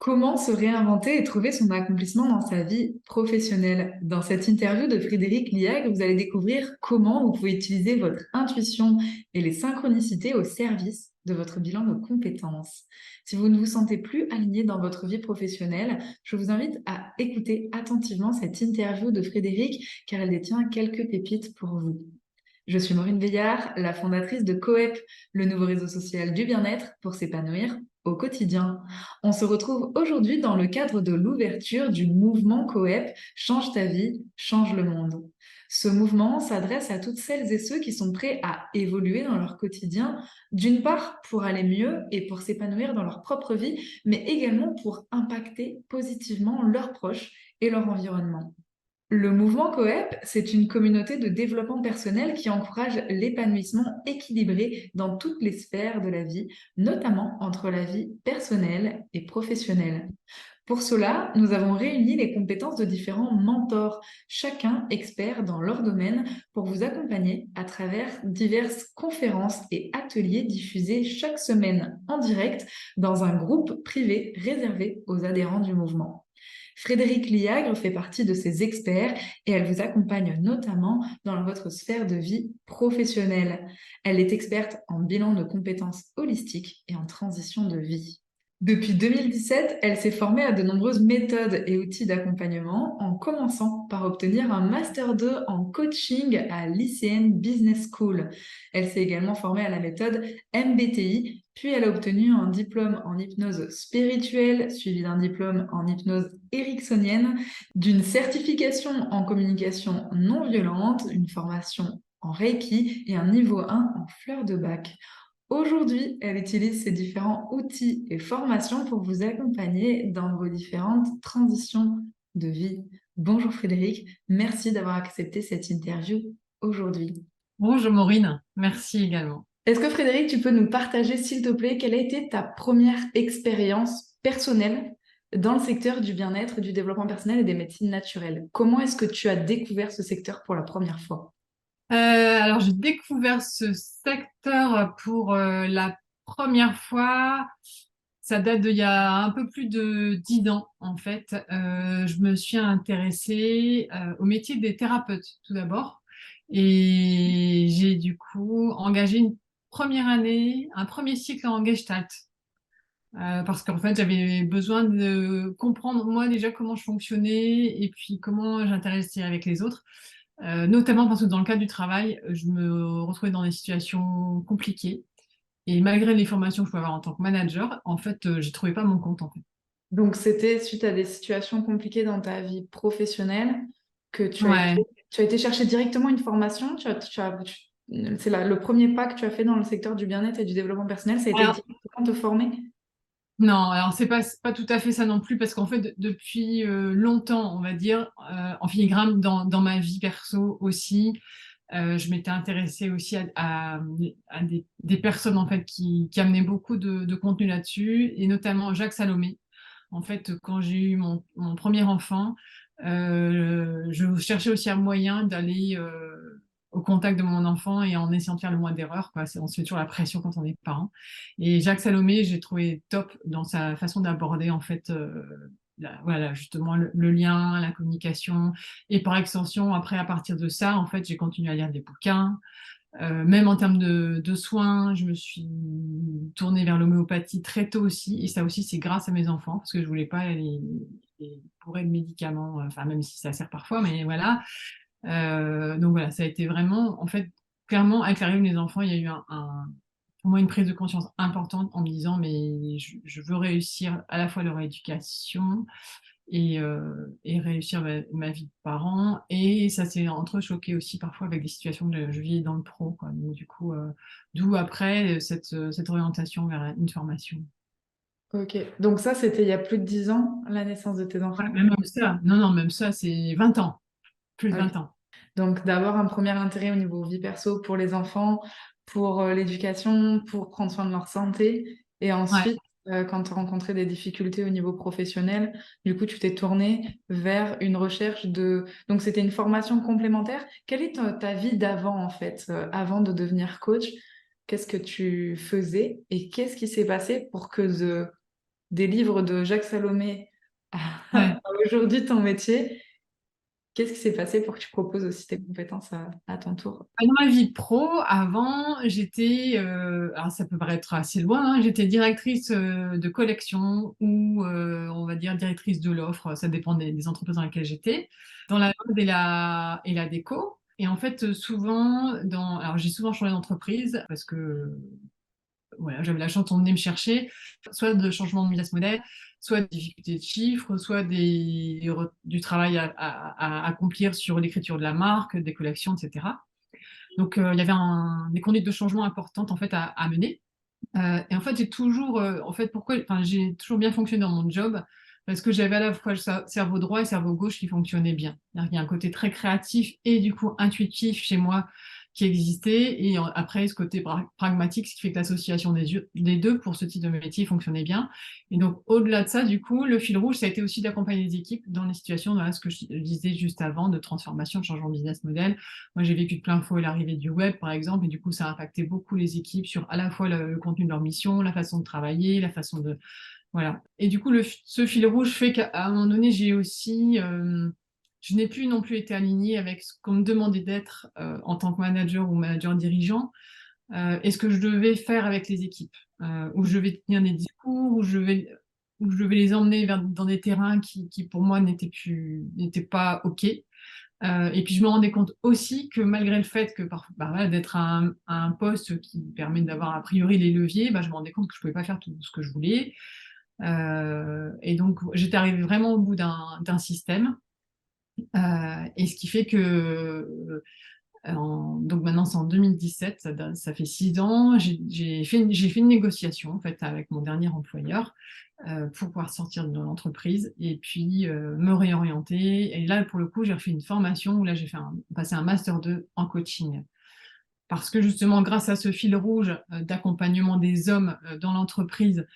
Comment se réinventer et trouver son accomplissement dans sa vie professionnelle? Dans cette interview de Frédéric Liag, vous allez découvrir comment vous pouvez utiliser votre intuition et les synchronicités au service de votre bilan de compétences. Si vous ne vous sentez plus aligné dans votre vie professionnelle, je vous invite à écouter attentivement cette interview de Frédéric car elle détient quelques pépites pour vous. Je suis Maureen Veillard, la fondatrice de Coep, le nouveau réseau social du bien-être pour s'épanouir au quotidien. On se retrouve aujourd'hui dans le cadre de l'ouverture du mouvement Coep Change ta vie, change le monde. Ce mouvement s'adresse à toutes celles et ceux qui sont prêts à évoluer dans leur quotidien, d'une part pour aller mieux et pour s'épanouir dans leur propre vie, mais également pour impacter positivement leurs proches et leur environnement. Le mouvement Coep, c'est une communauté de développement personnel qui encourage l'épanouissement équilibré dans toutes les sphères de la vie, notamment entre la vie personnelle et professionnelle. Pour cela, nous avons réuni les compétences de différents mentors, chacun expert dans leur domaine, pour vous accompagner à travers diverses conférences et ateliers diffusés chaque semaine en direct dans un groupe privé réservé aux adhérents du mouvement. Frédéric Liagre fait partie de ces experts et elle vous accompagne notamment dans votre sphère de vie professionnelle. Elle est experte en bilan de compétences holistiques et en transition de vie. Depuis 2017, elle s'est formée à de nombreuses méthodes et outils d'accompagnement, en commençant par obtenir un Master 2 en coaching à l'ICN Business School. Elle s'est également formée à la méthode MBTI, puis elle a obtenu un diplôme en hypnose spirituelle, suivi d'un diplôme en hypnose ericksonienne, d'une certification en communication non violente, une formation en Reiki et un niveau 1 en fleurs de bac. Aujourd'hui, elle utilise ces différents outils et formations pour vous accompagner dans vos différentes transitions de vie. Bonjour Frédéric, merci d'avoir accepté cette interview aujourd'hui. Bonjour Maureen, merci également. Est-ce que Frédéric, tu peux nous partager, s'il te plaît, quelle a été ta première expérience personnelle dans le secteur du bien-être, du développement personnel et des médecines naturelles? Comment est-ce que tu as découvert ce secteur pour la première fois? Alors j'ai découvert ce secteur pour la première fois. Ça date d'il y a un peu plus de 10 ans en fait. Je me suis intéressée au métier des thérapeutes tout d'abord. Et j'ai du coup engagé une première année, un premier cycle en Gestalt. Parce qu'en fait, j'avais besoin de comprendre moi déjà comment je fonctionnais et puis comment j'interagissais avec les autres. Notamment parce que dans le cadre du travail, je me retrouvais dans des situations compliquées. Et malgré les formations que je pouvais avoir en tant que manager, en fait, j'ai trouvé pas mon compte, en fait. Donc, c'était suite à des situations compliquées dans ta vie professionnelle que Ouais. tu as été chercher directement une formation. C'est le premier pas que tu as fait dans le secteur du bien-être et du développement personnel, ça a été Alors, directement te former. non, alors c'est pas tout à fait ça non plus, parce qu'en fait, depuis longtemps, on va dire, en filigrane dans ma vie perso aussi, je m'étais intéressée aussi à des personnes en fait qui amenaient beaucoup de contenu là-dessus, et notamment Jacques Salomé. En fait, quand j'ai eu mon premier enfant, je cherchais aussi un moyen d'aller au contact de mon enfant et en essayant de faire le moins d'erreurs, quoi. On se fait toujours la pression quand on est parent. Et Jacques Salomé, j'ai trouvé top dans sa façon d'aborder en fait voilà, justement le lien, la communication. Et par extension, après, à partir de ça, en fait, j'ai continué à lire des bouquins. Même en termes de soins, je me suis tournée vers l'homéopathie très tôt aussi. Et ça aussi, c'est grâce à mes enfants, parce que je voulais pas les bourrer de médicaments, enfin, même si ça sert parfois, mais voilà. Donc voilà, ça a été vraiment, en fait, clairement, avec l'arrivée de mes enfants, il y a eu pour moi une prise de conscience importante en me disant, mais je veux réussir à la fois leur éducation et réussir ma vie de parent. Et ça s'est entrechoqué aussi parfois avec des situations que je vis dans le pro, quoi. Donc, du coup, d'où après cette orientation vers une formation. Ok, donc ça, c'était il y a plus de 10 ans, la naissance de tes Ouais, enfants. même ça, non, non, même ça, c'est 20 ans, plus de Ok. 20 ans. Donc d'avoir un premier intérêt au niveau vie perso pour les enfants, pour l'éducation, pour prendre soin de leur santé. Et Ouais. ensuite, quand tu as rencontré des difficultés au niveau professionnel, du coup, tu t'es tourné vers une recherche de... Donc c'était une formation complémentaire. Quelle est ta vie d'avant, en fait, avant de devenir coach? Qu'est-ce que tu faisais et qu'est-ce qui s'est passé pour que des livres de Jacques Salomé Ouais. à aujourd'hui ton métier. Qu'est-ce qui s'est passé pour que tu proposes aussi tes compétences à ton tour? Dans ma vie pro, avant, j'étais, alors ça peut paraître assez loin, hein, j'étais directrice de collection ou on va dire directrice de l'offre, ça dépend des entreprises dans lesquelles j'étais, dans la mode et la déco. Et en fait, souvent, alors j'ai souvent changé d'entreprise parce que voilà, j'avais la chance, on venait me chercher, soit de changement de business model, soit de difficultés de chiffres, soit du travail à accomplir sur l'écriture de la marque, des collections, etc. Donc, il y avait des conduites de changement importantes en fait à mener. Et en fait, j'ai toujours, en fait, enfin, j'ai toujours bien fonctionné dans mon job parce que j'avais à la fois le cerveau droit et le cerveau gauche qui fonctionnaient bien. Il y a un côté très créatif et du coup intuitif chez moi qui existait. Et après, ce côté pragmatique, ce qui fait que l'association des deux pour ce type de métier fonctionnait bien. Et donc, au-delà de ça, du coup, le fil rouge, ça a été aussi d'accompagner les équipes dans les situations, ce que je disais juste avant, de transformation, de changement de business model. Moi, j'ai vécu de plein fouet l'arrivée du web, par exemple, et du coup, ça a impacté beaucoup les équipes sur à la fois le contenu de leur mission, la façon de travailler, la façon de... Voilà. Et du coup, ce fil rouge fait qu'à un moment donné, j'ai aussi... je n'ai plus non plus été alignée avec ce qu'on me demandait d'être en tant que manager ou manager dirigeant et ce que je devais faire avec les équipes, où je vais tenir des discours, où je vais les emmener dans des terrains qui pour moi, n'étaient pas OK. Et puis je me rendais compte aussi que malgré le fait que voilà, d'être à un poste qui permet d'avoir a priori les leviers, je me rendais compte que je ne pouvais pas faire tout ce que je voulais. Et donc j'étais arrivée vraiment au bout d'un système. Et ce qui fait que donc maintenant c'est en 2017, ça fait 6 ans, j'ai fait une négociation en fait avec mon dernier employeur pour pouvoir sortir de l'entreprise et puis me réorienter. Et là, pour le coup, j'ai refait une formation où là, j'ai passé un master 2 en coaching. Parce que justement, grâce à ce fil rouge d'accompagnement des hommes dans l'entreprise,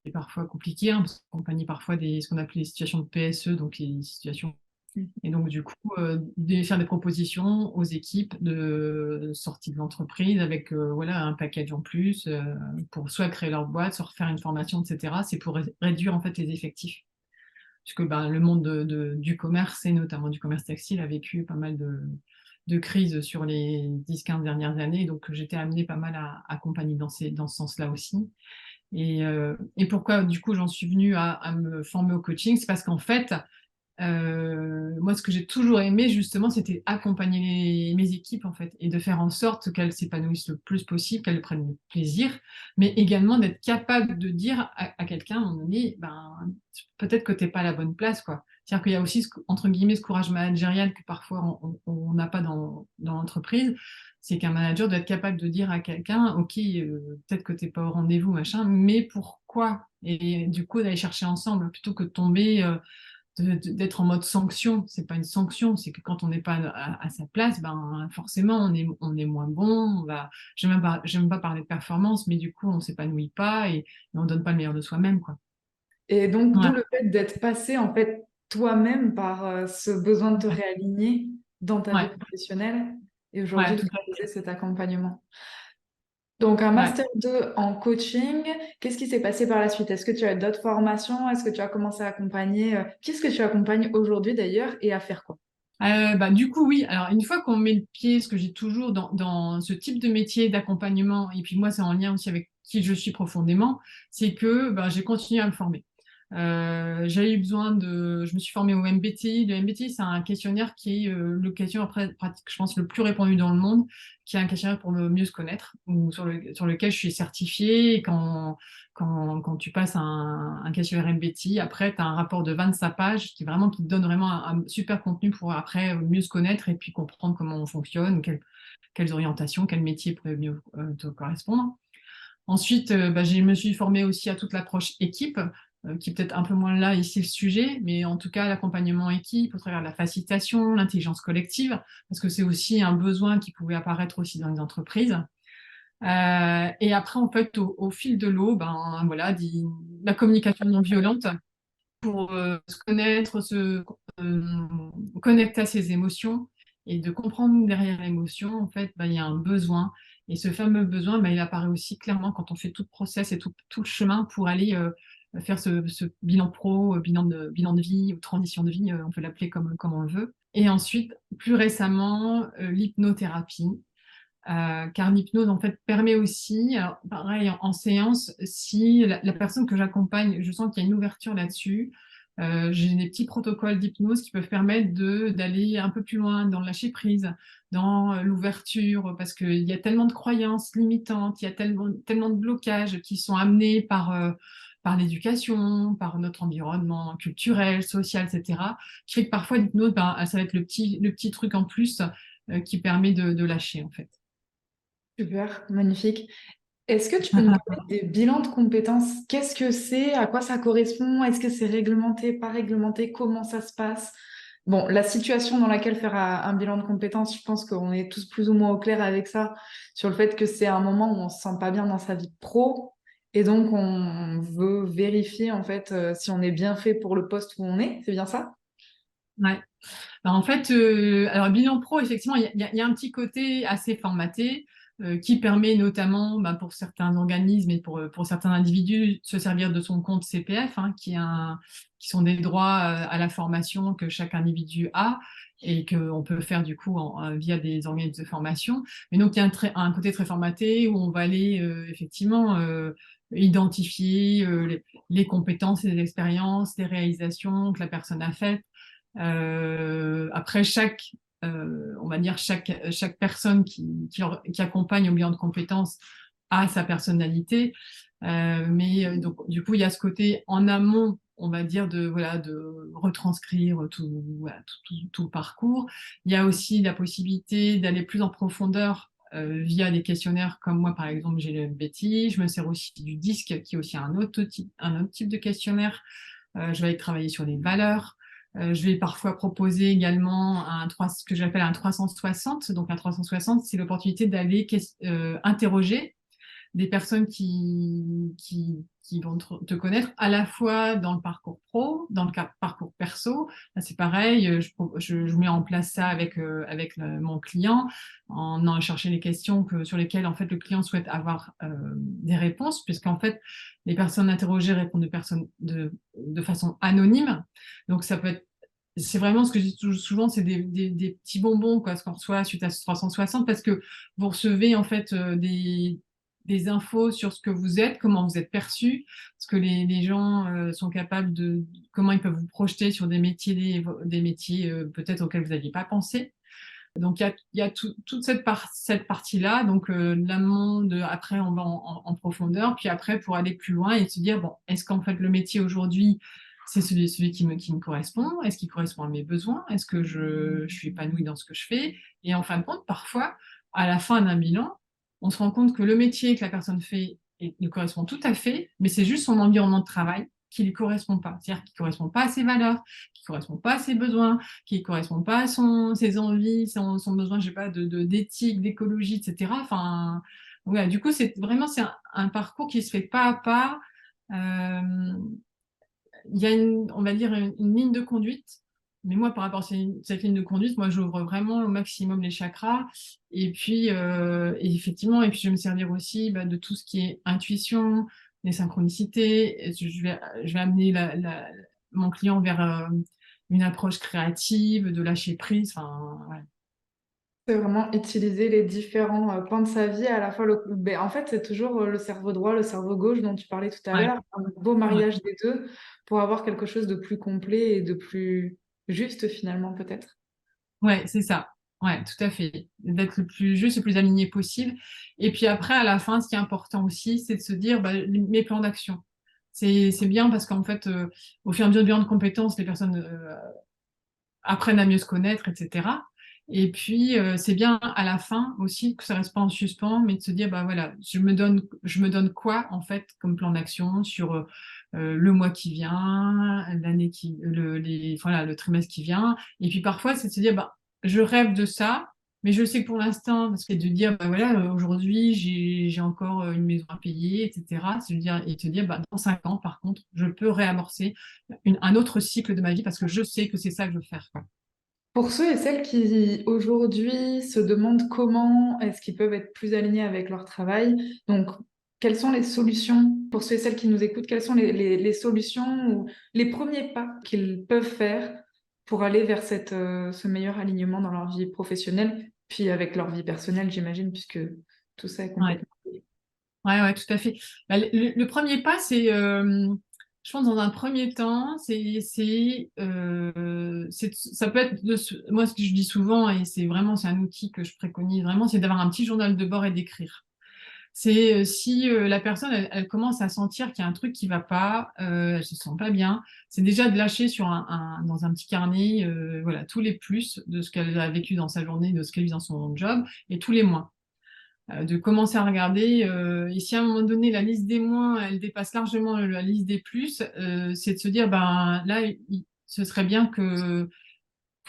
c'est parfois compliqué, hein, parce qu'on accompagne parfois ce qu'on appelle les situations de PSE, donc les situations. Et donc, du coup, de faire des propositions aux équipes de sortie de l'entreprise avec voilà, un package en plus pour soit créer leur boîte, soit refaire une formation, etc. C'est pour réduire en fait les effectifs. Puisque le monde du commerce, et notamment du commerce textile, a vécu pas mal de crises sur les 10-15 dernières années. Donc, j'étais amenée pas mal à accompagner dans ce sens-là aussi. Et pourquoi, du coup, j'en suis venue à me former au coaching? C'est parce qu'en fait, moi, ce que j'ai toujours aimé, justement, c'était accompagner mes équipes, en fait, et de faire en sorte qu'elles s'épanouissent le plus possible, qu'elles prennent du plaisir, mais également d'être capable de dire à quelqu'un, à un moment donné, peut-être que tu n'es pas à la bonne place, quoi. C'est-à-dire qu'il y a aussi, entre guillemets, ce courage managérial que parfois on n'a pas dans l'entreprise. C'est qu'un manager doit être capable de dire à quelqu'un, OK, peut-être que tu n'es pas au rendez-vous, machin, mais pourquoi? Et du coup, d'aller chercher ensemble, plutôt que de tomber... d'être en mode sanction. C'est pas une sanction, c'est que quand on n'est pas à sa place, forcément on est moins bon. J'aime pas parler de performance, mais du coup on s'épanouit pas et on donne pas le meilleur de soi-même, quoi. Et donc, Ouais, d'où le fait d'être passé en fait toi-même par ce besoin de te réaligner dans ta vie ouais, professionnelle et ouais, aujourd'hui de tout à proposer cet accompagnement. Donc, un fait. Ouais. master 2 en coaching, qu'est-ce qui s'est passé par la suite? Est-ce que tu as d'autres formations? Est-ce que tu as commencé à accompagner? Qu'est-ce que tu accompagnes aujourd'hui d'ailleurs et à faire quoi? Du coup, oui. Alors, une fois qu'on met le pied, ce que j'ai toujours dans ce type de métier d'accompagnement, et puis moi, c'est en lien aussi avec qui je suis profondément, c'est que j'ai continué à me former. J'ai eu besoin je me suis formée au MBTI. Le MBTI, c'est un questionnaire qui est le questionnaire pratique, je pense, le plus répandu dans le monde, qui est un questionnaire pour le mieux se connaître, ou sur lequel je suis certifiée. Et quand tu passes un questionnaire MBTI, après, tu as un rapport de 25 pages qui te donne vraiment un super contenu pour après mieux se connaître et puis comprendre comment on fonctionne, quelles orientations, quel métier pourrait mieux te correspondre. Ensuite, je me suis formée aussi à toute l'approche équipe, qui est peut-être un peu moins là ici le sujet, mais en tout cas l'accompagnement équipe au travers de la facilitation, l'intelligence collective, parce que c'est aussi un besoin qui pouvait apparaître aussi dans les entreprises. Et après, en fait, au fil de l'eau, voilà, la communication non violente pour se connaître, se connecter à ses émotions et de comprendre derrière l'émotion, en fait, il y a un besoin. Et ce fameux besoin, il apparaît aussi clairement quand on fait tout le process et tout le chemin pour aller faire ce bilan pro, bilan de vie ou transition de vie, on peut l'appeler comme on le veut. Et ensuite, plus récemment, l'hypnothérapie. Car l'hypnose en fait permet aussi, alors, pareil en séance, si la personne que j'accompagne, je sens qu'il y a une ouverture là-dessus, j'ai des petits protocoles d'hypnose qui peuvent permettre d'aller un peu plus loin dans le lâcher prise, dans l'ouverture, parce qu'il y a tellement de croyances limitantes, il y a tellement de blocages qui sont amenés par l'éducation, par notre environnement culturel, social, etc., qui fait que parfois l'hypnose, ben, ça va être le petit truc en plus qui permet de lâcher en fait. Super, magnifique. Est-ce que tu peux nous parler des bilans de compétences? Qu'est-ce que c'est? À quoi ça correspond? Est-ce que c'est réglementé, pas réglementé? Comment ça se passe? Bon, la situation dans laquelle faire un bilan de compétences, je pense qu'on est tous plus ou moins au clair avec ça, sur le fait que c'est un moment où on se sent pas bien dans sa vie pro, et donc on veut vérifier en fait si on est bien fait pour le poste où on est. C'est bien ça? Ouais. Ben, en fait, alors bilan pro, effectivement, il y a un petit côté assez formaté qui permet notamment pour certains organismes et pour certains individus de se servir de son compte CPF, hein, qui sont des droits à la formation que chaque individu a et qu'on peut faire du coup via des organismes de formation. Mais donc, il y a un côté très formaté où on va aller effectivement identifier les compétences et les expériences, les réalisations que la personne a faites. Après, on va dire chaque personne qui accompagne au bilan de compétences a sa personnalité. Mais donc, du coup, il y a ce côté en amont, on va dire, voilà, de retranscrire voilà, tout le parcours. Il y a aussi la possibilité d'aller plus en profondeur via des questionnaires comme moi, par exemple, j'ai le MBTI. Je me sers aussi du DISC, qui est aussi un autre type de questionnaire. Je vais aller travailler sur les valeurs. Je vais parfois proposer également ce que j'appelle un 360. Donc un 360, c'est l'opportunité d'aller interroger des personnes qui vont te connaître à la fois dans le parcours pro, dans le parcours perso. Là, c'est pareil, je mets en place ça avec mon client en allant chercher les questions sur lesquelles en fait le client souhaite avoir des réponses, puisqu'en fait les personnes interrogées répondent de façon anonyme. Donc ça peut être c'est vraiment ce que je dis souvent, c'est des petits bonbons quoi, ce qu'on reçoit suite à ce 360 parce que vous recevez en fait des infos sur ce que vous êtes, comment vous êtes perçu, ce que les gens sont capables comment ils peuvent vous projeter sur des métiers peut-être auxquels vous n'aviez pas pensé. Donc il y a toute cette partie-là, donc l'amont après on va en profondeur, puis après pour aller plus loin et se dire bon, est-ce qu'en fait le métier aujourd'hui c'est celui qui me correspond? Est-ce qu'il correspond à mes besoins? Est-ce que je suis épanouie dans ce que je fais? Et en fin de compte, parfois, à la fin d'un bilan, on se rend compte que le métier que la personne fait lui correspond tout à fait, mais c'est juste son environnement de travail qui ne lui correspond pas. C'est-à-dire qu'il ne correspond pas à ses valeurs, qui ne correspond pas à ses besoins, qui ne correspond pas à ses envies, son besoin, je sais pas, d'éthique, d'écologie, etc. Enfin, voilà, du coup, c'est un parcours qui se fait pas à pas. Euh, il y a on va dire une ligne de conduite. Mais moi, par rapport à cette ligne de conduite, moi, j'ouvre vraiment au maximum les chakras. Et puis, et effectivement, et puis je vais me servir aussi de tout ce qui est intuition, les synchronicités. Et je vais amener mon client vers une approche créative, de lâcher prise. Enfin, ouais. C'est vraiment utiliser les différents pans de sa vie, à la fois ben, en fait, c'est toujours le cerveau droit, le cerveau gauche dont tu parlais tout à Ouais, l'heure, un beau ouais. mariage des deux pour avoir quelque chose de plus complet et de plus juste finalement peut-être. Ouais, c'est ça. Ouais, tout à fait. D'être le plus juste, le plus aligné possible. Et puis après, à la fin, ce qui est important aussi, c'est de se dire mes plans d'action. C'est bien parce qu'en fait, au fur et à mesure du bilan de compétences, les personnes apprennent à mieux se connaître, etc. Et puis, c'est bien à la fin aussi que ça reste pas en suspens, mais de se dire, bah voilà, je me donne quoi en fait comme plan d'action sur le mois qui vient, voilà, le trimestre qui vient. Et puis parfois, c'est de se dire, bah, je rêve de ça, mais je sais que pour l'instant, parce que de dire, bah voilà, aujourd'hui, j'ai encore une maison à payer, etc. C'est de dire, et te dire, bah, dans 5 ans, par contre, je peux réamorcer un autre cycle de ma vie parce que je sais que c'est ça que je veux faire, quoi. Pour ceux et celles qui aujourd'hui se demandent comment est-ce qu'ils peuvent être plus alignés avec leur travail, donc quelles sont les solutions pour ceux et celles qui nous écoutent? Quelles sont les solutions ou les premiers pas qu'ils peuvent faire pour aller vers ce meilleur alignement dans leur vie professionnelle, puis avec leur vie personnelle, j'imagine, puisque tout ça est Ouais. complètement lié. Ouais, ouais, tout à fait. Bah, le premier pas, c'est, je pense, dans un premier temps, ça peut être, moi, ce que je dis souvent, et c'est un outil que je préconise vraiment, c'est d'avoir un petit journal de bord et d'écrire. C'est si la personne, elle commence à sentir qu'il y a un truc qui va pas, elle se sent pas bien, c'est déjà de lâcher dans un petit carnet, voilà, tous les plus de ce qu'elle a vécu dans sa journée, de ce qu'elle vit dans son job, et tous les moins. De commencer à regarder. Et si à un moment donné, la liste des moins, elle dépasse largement la liste des plus, c'est de se dire, ben là, ce serait bien que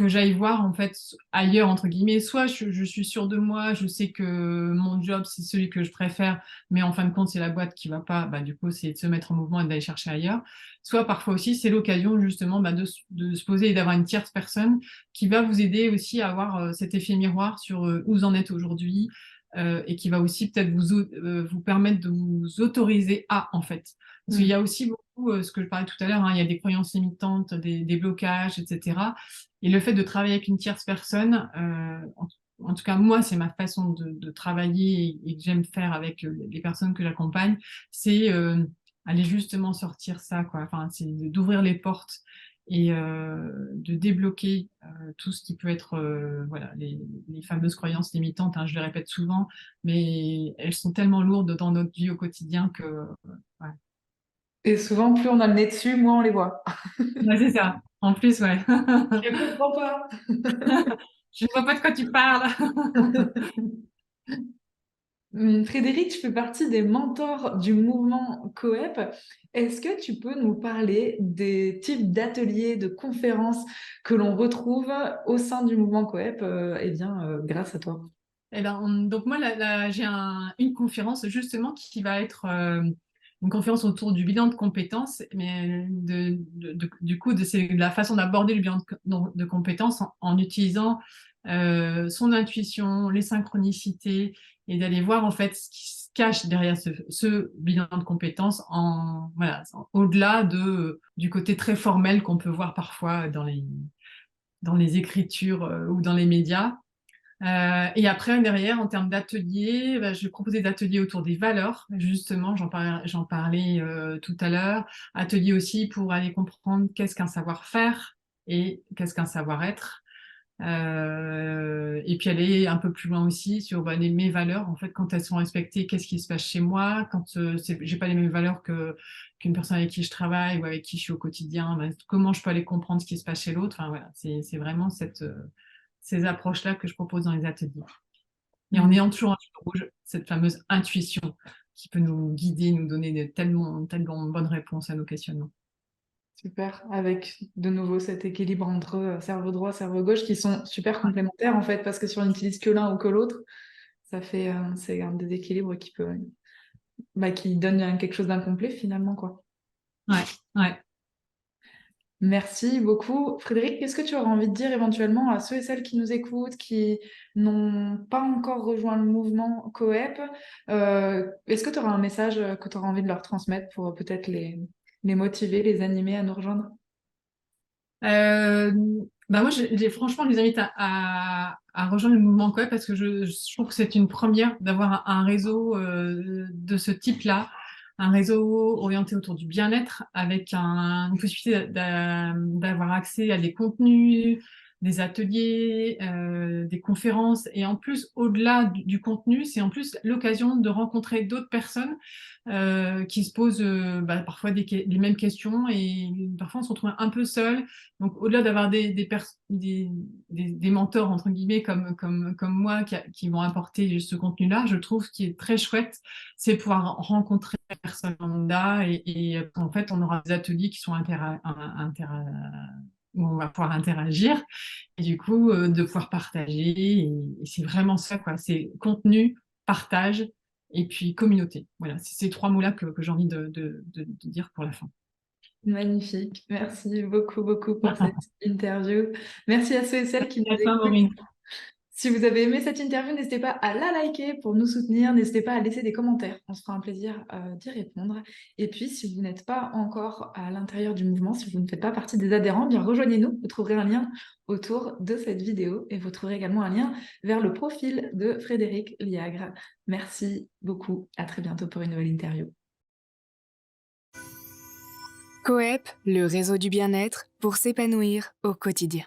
j'aille voir en fait ailleurs, entre guillemets. Soit je suis sûre de moi, je sais que mon job, c'est celui que je préfère, mais en fin de compte, c'est la boîte qui va pas. Bah, du coup, c'est de se mettre en mouvement et d'aller chercher ailleurs. Soit parfois aussi, c'est l'occasion justement bah, de se poser et d'avoir une tierce personne qui va vous aider aussi à avoir cet effet miroir sur où vous en êtes aujourd'hui, et qui va aussi peut-être vous permettre de vous autoriser à, en fait. Parce qu'il y a aussi beaucoup, ce que je parlais tout à l'heure, hein, il y a des croyances limitantes, des blocages, etc. Et le fait de travailler avec une tierce personne, en tout cas, moi, c'est ma façon de travailler et que j'aime faire avec les personnes que j'accompagne, c'est aller justement sortir ça, quoi. Enfin, c'est d'ouvrir les portes et de débloquer tout ce qui peut être, voilà, les fameuses croyances limitantes, hein, je le répète souvent, mais elles sont tellement lourdes dans notre vie au quotidien que, ouais. Et souvent, plus on a le nez dessus, moins on les voit. Ouais, c'est ça. En plus, ouais. Je comprends pas. Je ne vois pas de quoi tu parles. Frédéric, tu fais partie des mentors du mouvement COEP. Est-ce que tu peux nous parler des types d'ateliers, de conférences que l'on retrouve au sein du mouvement COEP, grâce à toi? Eh ben, donc moi, j'ai une conférence justement qui va être une conférence autour du bilan de compétences, mais du coup, c'est la façon d'aborder le bilan de compétences en utilisant son intuition, les synchronicités, et d'aller voir en fait ce qui se cache derrière ce bilan de compétences, voilà, au-delà du côté très formel qu'on peut voir parfois dans les écritures ou dans les médias. Et après, derrière, en termes d'ateliers, bah, je vais proposer des ateliers autour des valeurs. Justement, j'en parlais tout à l'heure. Ateliers aussi pour aller comprendre qu'est-ce qu'un savoir-faire et qu'est-ce qu'un savoir-être. Et puis aller un peu plus loin aussi sur bah, mes valeurs. En fait, quand elles sont respectées, qu'est-ce qui se passe chez moi? Quand j'ai pas les mêmes valeurs qu'une personne avec qui je travaille ou avec qui je suis au quotidien, bah, comment je peux aller comprendre ce qui se passe chez l'autre? Enfin, voilà, c'est vraiment ces approches-là que je propose dans les ateliers. Et en Mm. ayant toujours un fil rouge, cette fameuse intuition qui peut nous guider, nous donner tellement bonnes réponses à nos questionnements. Super, avec de nouveau cet équilibre entre cerveau droit, cerveau gauche qui sont super complémentaires en fait, parce que si on n'utilise que l'un ou que l'autre, c'est un déséquilibre qui donne quelque chose d'incomplet finalement, quoi. Ouais, ouais. Merci beaucoup. Frédéric, qu'est-ce que tu auras envie de dire éventuellement à ceux et celles qui nous écoutent, qui n'ont pas encore rejoint le mouvement COEP? Est-ce que tu auras un message que tu auras envie de leur transmettre pour peut-être les motiver, les animer à nous rejoindre? Euh, Bah moi, franchement, je les invite à rejoindre le mouvement COEP parce que je trouve que c'est une première d'avoir un réseau de ce type-là, un réseau orienté autour du bien-être avec une possibilité d'avoir accès à des contenus, des ateliers, des conférences. Et en plus, au-delà du contenu, c'est en plus l'occasion de rencontrer d'autres personnes qui se posent bah, parfois les mêmes questions et parfois on se retrouve un peu seul. Donc, au-delà d'avoir des mentors, entre guillemets, comme moi, qui vont apporter ce contenu-là, je trouve ce qui est très chouette, c'est pouvoir rencontrer des personnes lambda et en fait, on aura des ateliers qui sont où on va pouvoir interagir et du coup, de pouvoir partager. Et c'est vraiment ça, quoi. C'est contenu, partage et puis communauté. Voilà, c'est ces trois mots-là que j'ai envie de dire pour la fin. Magnifique. Merci beaucoup, beaucoup pour cette interview. Merci à ceux et celles qui Merci nous à toi, écoutent. Maureen. Si vous avez aimé cette interview, n'hésitez pas à la liker pour nous soutenir. N'hésitez pas à laisser des commentaires. On se fera un plaisir d'y répondre. Et puis, si vous n'êtes pas encore à l'intérieur du mouvement, si vous ne faites pas partie des adhérents, bien rejoignez-nous. Vous trouverez un lien autour de cette vidéo et vous trouverez également un lien vers le profil de Frédéric Liagre. Merci beaucoup. À très bientôt pour une nouvelle interview. Coep, le réseau du bien-être pour s'épanouir au quotidien.